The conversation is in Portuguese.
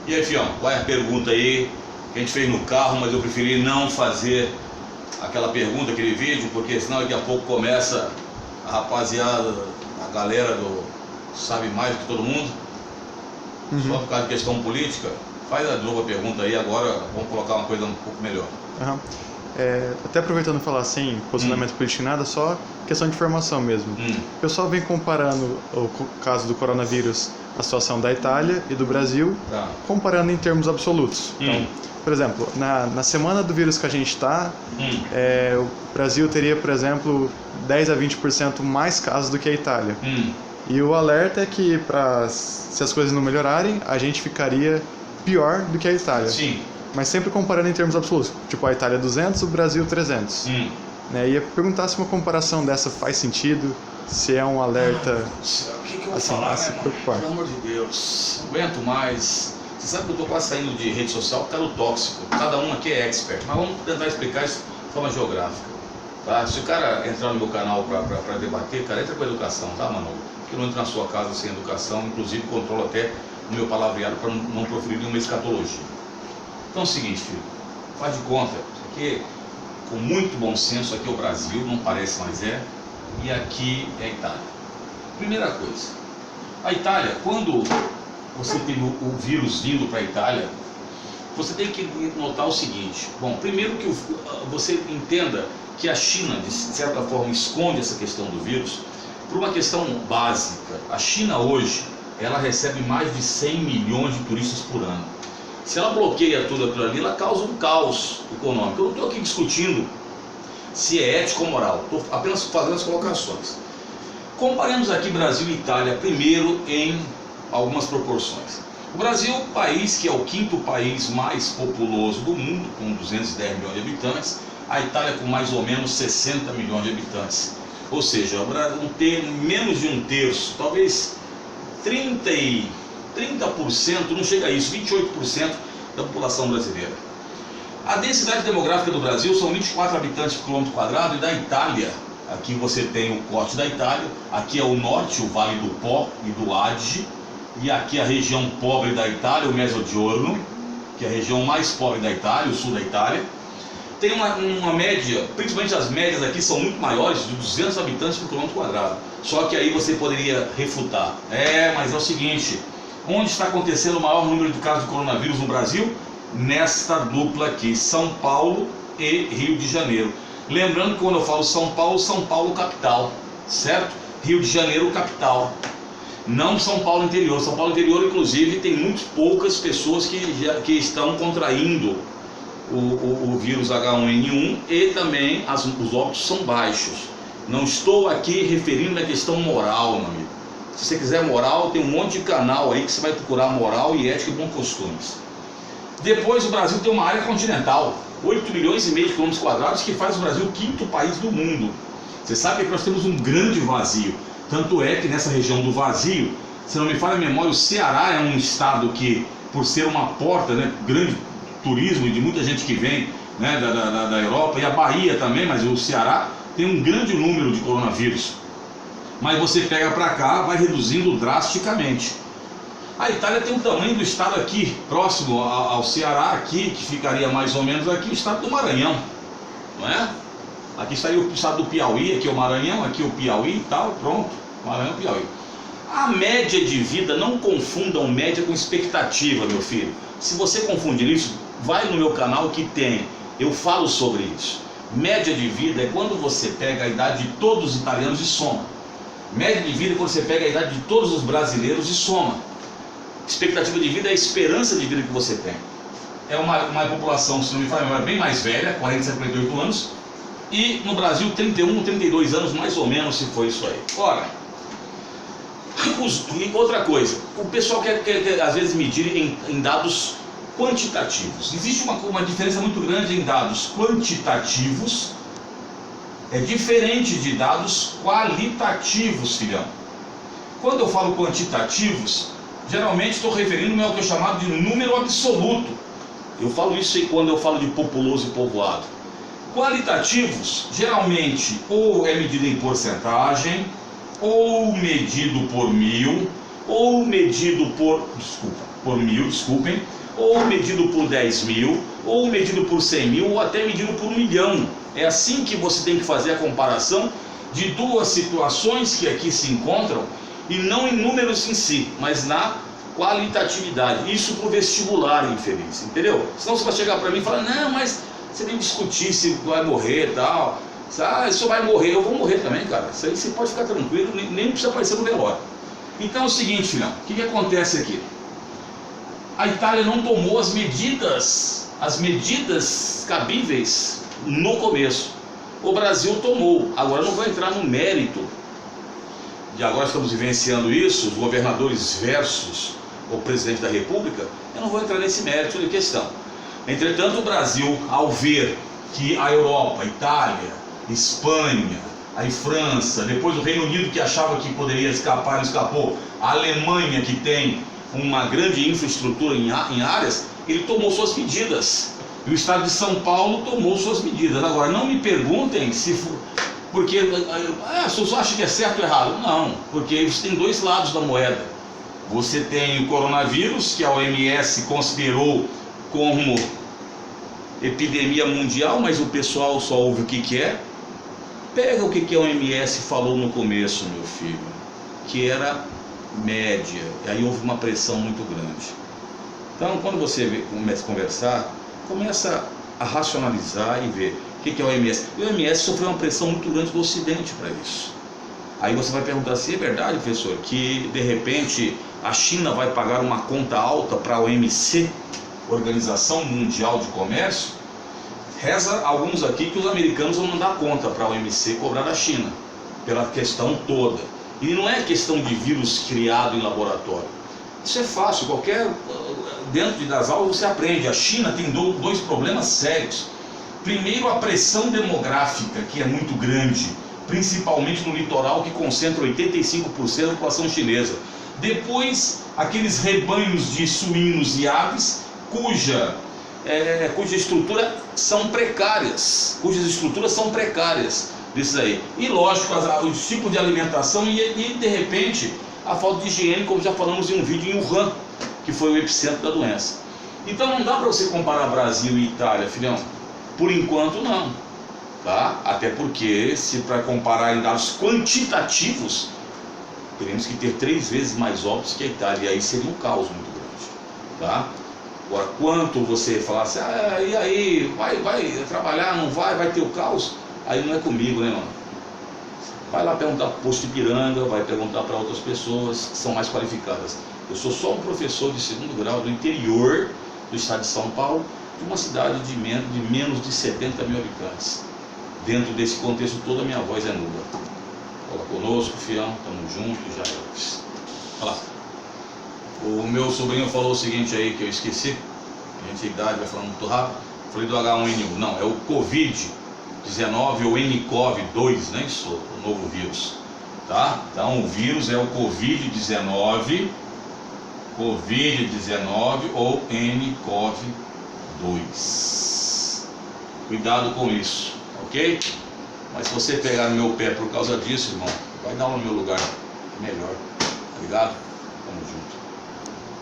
E aí, fião, qual é a pergunta aí que a gente fez no carro, mas eu preferi não fazer aquela pergunta, aquele vídeo, porque senão daqui a pouco começa a rapaziada, a galera do sabe mais do que todo mundo, só por causa de questão política. Faz de novo a pergunta aí, agora vamos colocar uma coisa um pouco melhor. Até aproveitando falar sem posicionamento político e nada, só questão de informação mesmo. O pessoal vem comparando o caso do coronavírus, a situação da Itália e do Brasil, comparando em termos absolutos. Então, por exemplo, na semana do vírus que a gente está, o Brasil teria, por exemplo, 10 a 20% mais casos do que a Itália. E o alerta é que, se as coisas não melhorarem, a gente ficaria pior do que a Itália. Sim. Mas sempre comparando em termos absolutos. Tipo, a Itália 200, o Brasil 300. Né? Ia perguntar se uma comparação dessa faz sentido, se é um alerta... O que eu vou falar, né, mano? Pelo amor de Deus, não aguento mais. Você sabe que eu tô quase saindo de rede social por causa do tóxico. Cada um aqui é expert, mas vamos tentar explicar isso de forma geográfica. Tá? Se o cara entrar no meu canal para debater, cara, entra com educação, tá, mano? Porque eu não entro na sua casa sem educação, inclusive controlo até o meu palavreado para não proferir nenhuma escatologia. Então é o seguinte, filho, faz de conta, isso aqui, com muito bom senso, aqui é o Brasil, não parece, mas é, e aqui é a Itália. Primeira coisa, a Itália, quando você tem o vírus vindo para a Itália, você tem que notar o seguinte. Bom, primeiro que você entenda que a China, de certa forma, esconde essa questão do vírus por uma questão básica. A China hoje, ela recebe mais de 100 milhões de turistas por ano. Se ela bloqueia tudo aquilo ali, ela causa um caos econômico. Eu não estou aqui discutindo se é ético ou moral, estou apenas fazendo as colocações. Comparemos aqui Brasil e Itália primeiro em algumas proporções. O Brasil é o país que é o quinto país mais populoso do mundo, com 210 milhões de habitantes. A Itália com mais ou menos 60 milhões de habitantes. Ou seja, menos de um terço, talvez 30%, não chega a isso, 28% da população brasileira. A densidade demográfica do Brasil são 24 habitantes por quilômetro quadrado, e da Itália, aqui você tem o corte da Itália, aqui é o norte, o Vale do Pó e do Adige, e aqui a região pobre da Itália, o Mezzogiorno, que é a região mais pobre da Itália, o sul da Itália. Tem uma média, principalmente as médias aqui são muito maiores, de 200 habitantes por quilômetro quadrado. Só que aí você poderia refutar. Mas é o seguinte, onde está acontecendo o maior número de casos de coronavírus no Brasil? Nesta dupla aqui, São Paulo e Rio de Janeiro. Lembrando que quando eu falo São Paulo capital, certo? Rio de Janeiro capital. Não São Paulo interior. São Paulo interior, inclusive, tem muito poucas pessoas que estão contraindo o vírus H1N1, e também os óbitos são baixos. Não estou aqui referindo a questão moral, meu amigo. Se você quiser moral, tem um monte de canal aí que você vai procurar moral e ética e bons costumes. Depois, o Brasil tem uma área continental, 8 milhões e meio de quilômetros quadrados, que faz o Brasil o quinto país do mundo. Você sabe que nós temos um grande vazio. Tanto é que nessa região do vazio, se não me falha a memória, o Ceará é um estado que, por ser uma porta, né, grande turismo de muita gente que vem, né, da Europa, e a Bahia também, mas o Ceará tem um grande número de coronavírus. Mas você pega para cá, vai reduzindo drasticamente. A Itália tem o tamanho do estado aqui, próximo ao Ceará, aqui, que ficaria mais ou menos aqui, o estado do Maranhão, não é? Aqui estaria o estado do Piauí, aqui é o Maranhão, aqui é o Piauí e tal, pronto, Maranhão e Piauí. A média de vida, não confundam média com expectativa, meu filho. Se você confundir isso, vai no meu canal que tem, eu falo sobre isso. Média de vida é quando você pega a idade de todos os italianos e soma. Média de vida é quando você pega a idade de todos os brasileiros e soma. Expectativa de vida é a esperança de vida que você tem. É uma população, se não me falha, bem mais velha, 47, 48 anos. E no Brasil 31, 32 anos mais ou menos, se for isso aí. Ora, e outra coisa, o pessoal quer às vezes medir em dados quantitativos. Existe uma diferença muito grande em dados quantitativos, é diferente de dados qualitativos, filhão. Quando eu falo quantitativos, geralmente estou referindo-me ao que é chamado de número absoluto. Eu falo isso aí quando eu falo de populoso e povoado. Qualitativos, geralmente, ou é medido em porcentagem, ou medido por 1000, ou medido por, por 1000, desculpem, ou medido por 10 mil, ou medido por 100 mil, ou até medido por 1 milhão. É assim que você tem que fazer a comparação de duas situações que aqui se encontram, e não em números em si, mas na qualitatividade. Isso para o vestibular, infeliz, entendeu? Senão você vai chegar para mim e falar, não, mas você nem discutir se vai morrer e tal. Ah, isso vai morrer, eu vou morrer também, cara. Isso aí você pode ficar tranquilo, nem precisa aparecer no velório. Então é o seguinte, filhão, o que acontece aqui? A Itália não tomou as medidas cabíveis no começo. O Brasil tomou. Agora não vou entrar no mérito. E agora estamos vivenciando isso, os governadores versus o presidente da República. Eu não vou entrar nesse mérito de questão. Entretanto, o Brasil, ao ver que a Europa, a Itália, Espanha, aí França, depois o Reino Unido, que achava que poderia escapar, não escapou, a Alemanha, que tem uma grande infraestrutura em áreas, ele tomou suas medidas. E o estado de São Paulo tomou suas medidas. Agora, não me perguntem se... Porque você acha que é certo ou errado? Não, porque você tem dois lados da moeda. Você tem o coronavírus, que a OMS considerou como epidemia mundial, mas o pessoal só ouve o que quer. Pega o que a OMS falou no começo, meu filho, que era média, e aí houve uma pressão muito grande. Então, quando você começa a conversar, começa a racionalizar e ver o que é a OMS. E a OMS sofreu uma pressão muito grande do Ocidente para isso. Aí você vai perguntar se é verdade, professor, que de repente a China vai pagar uma conta alta para a OMC, Organização Mundial de Comércio. Reza alguns aqui que os americanos vão mandar conta para a OMC cobrar da China, pela questão toda. E não é questão de vírus criado em laboratório. Isso é fácil, dentro das aulas você aprende. A China tem dois problemas sérios. Primeiro, a pressão demográfica, que é muito grande, principalmente no litoral, que concentra 85% da população chinesa. Depois, aqueles rebanhos de suínos e aves, cuja estrutura são precárias, desses aí. E lógico, os tipos de alimentação e de repente a falta de higiene, como já falamos em um vídeo em Wuhan, que foi o epicentro da doença. Então não dá para você comparar Brasil e Itália, filhão. Por enquanto não, tá? Até porque, se para comparar em dados quantitativos, teremos que ter 3 vezes mais óbitos que a Itália, e aí seria um caos muito grande, tá? Agora, quanto você falar assim, e aí, vai trabalhar, não vai ter o caos? Aí não é comigo, né, mano? Vai lá perguntar para o posto de Ipiranga, vai perguntar para outras pessoas que são mais qualificadas. Eu sou só um professor de 2º grau do interior do estado de São Paulo, de uma cidade de menos de 70 mil habitantes. Dentro desse contexto todo, a minha voz é nula. Cola conosco, fião, tamo junto, já é. Olha lá. O meu sobrinho falou o seguinte aí, que eu esqueci. A gente, a idade vai falando muito rápido. Falei do H1N1. Não, é o Covid-19 ou nCoV-2, né? Isso, o novo vírus. Tá? Então o vírus é o Covid-19 ou nCoV-2. Cuidado com isso, ok? Mas se você pegar no meu pé por causa disso, irmão, vai dar no meu lugar melhor. Tá ligado? Tamo junto.